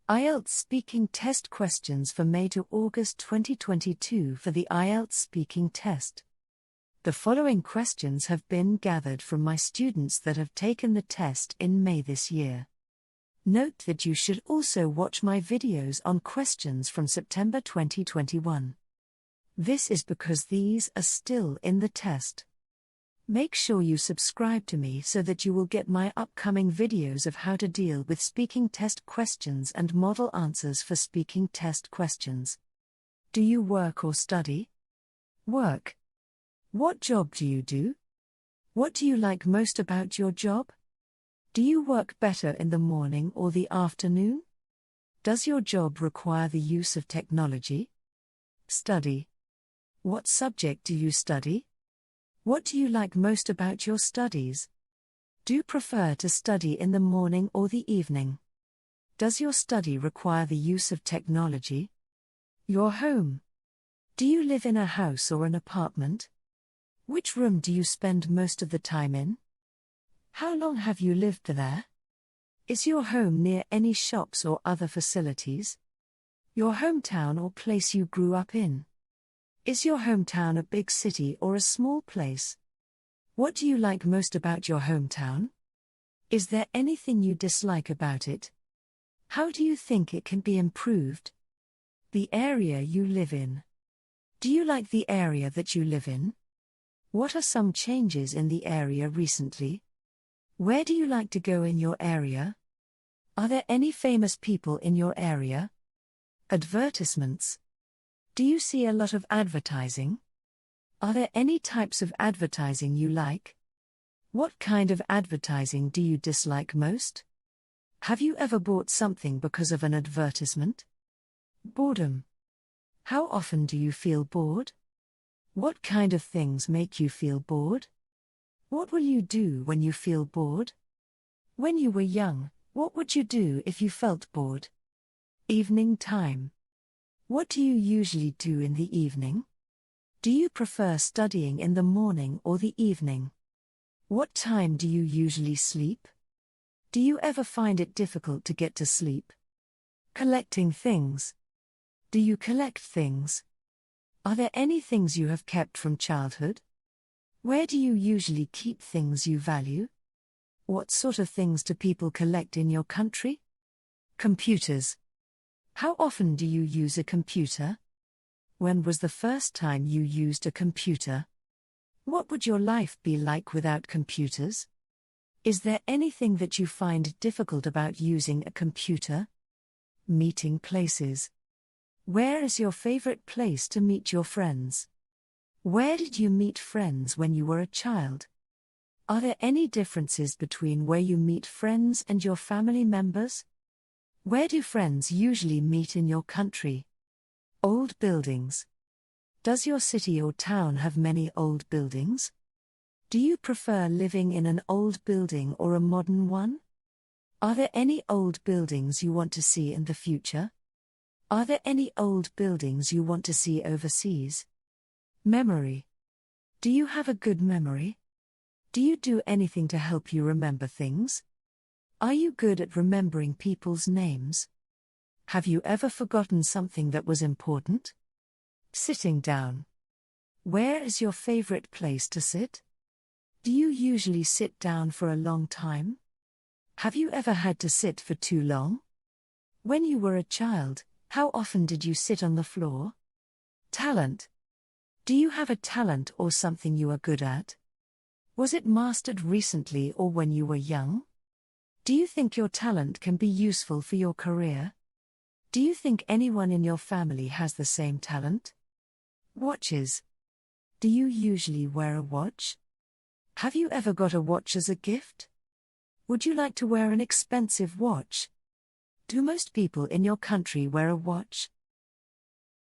IELTS speaking test questions for May to August 2022 for the IELTS speaking test. The following questions have been gathered from my students that have taken the test in May this year. Note that you should also watch my videos on questions from September 2021. This is because these are still in the test. Make sure you subscribe to me so that you will get my upcoming videos of how to deal with speaking test questions and model answers for speaking test questions. Do you work or study? Work. What job do you do? What do you like most about your job? Do you work better in the morning or the afternoon? Does your job require the use of technology? Study. What subject do you study? What do you like most about your studies? Do you prefer to study in the morning or the evening? Does your study require the use of technology? Your home. Do you live in a house or an apartment? Which room do you spend most of the time in? How long have you lived there? Is your home near any shops or other facilities? Your hometown or place you grew up in? Is your hometown a big city or a small place? What do you like most about your hometown? Is there anything you dislike about it? How do you think it can be improved? The area you live in. Do you like the area that you live in? What are some changes in the area recently? Where do you like to go in your area? Are there any famous people in your area? Advertisements. Do you see a lot of advertising? Are there any types of advertising you like? What kind of advertising do you dislike most? Have you ever bought something because of an advertisement? Boredom. How often do you feel bored? What kind of things make you feel bored? What will you do when you feel bored? When you were young, what would you do if you felt bored? Evening time. What do you usually do in the evening? Do you prefer studying in the morning or the evening? What time do you usually sleep? Do you ever find it difficult to get to sleep? Collecting things. Do you collect things? Are there any things you have kept from childhood? Where do you usually keep things you value? What sort of things do people collect in your country? Computers. How often do you use a computer? When was the first time you used a computer? What would your life be like without computers? Is there anything that you find difficult about using a computer? Meeting places. Where is your favorite place to meet your friends? Where did you meet friends when you were a child? Are there any differences between where you meet friends and your family members? Where do friends usually meet in your country? Old buildings. Does your city or town have many old buildings? Do you prefer living in an old building or a modern one? Are there any old buildings you want to see in the future? Are there any old buildings you want to see overseas? Memory. Do you have a good memory? Do you do anything to help you remember things? Are you good at remembering people's names? Have you ever forgotten something that was important? Sitting down. Where is your favorite place to sit? Do you usually sit down for a long time? Have you ever had to sit for too long? When you were a child, how often did you sit on the floor? Talent. Do you have a talent or something you are good at? Was it mastered recently or when you were young? Do you think your talent can be useful for your career? Do you think anyone in your family has the same talent? Watches. Do you usually wear a watch? Have you ever got a watch as a gift? Would you like to wear an expensive watch? Do most people in your country wear a watch?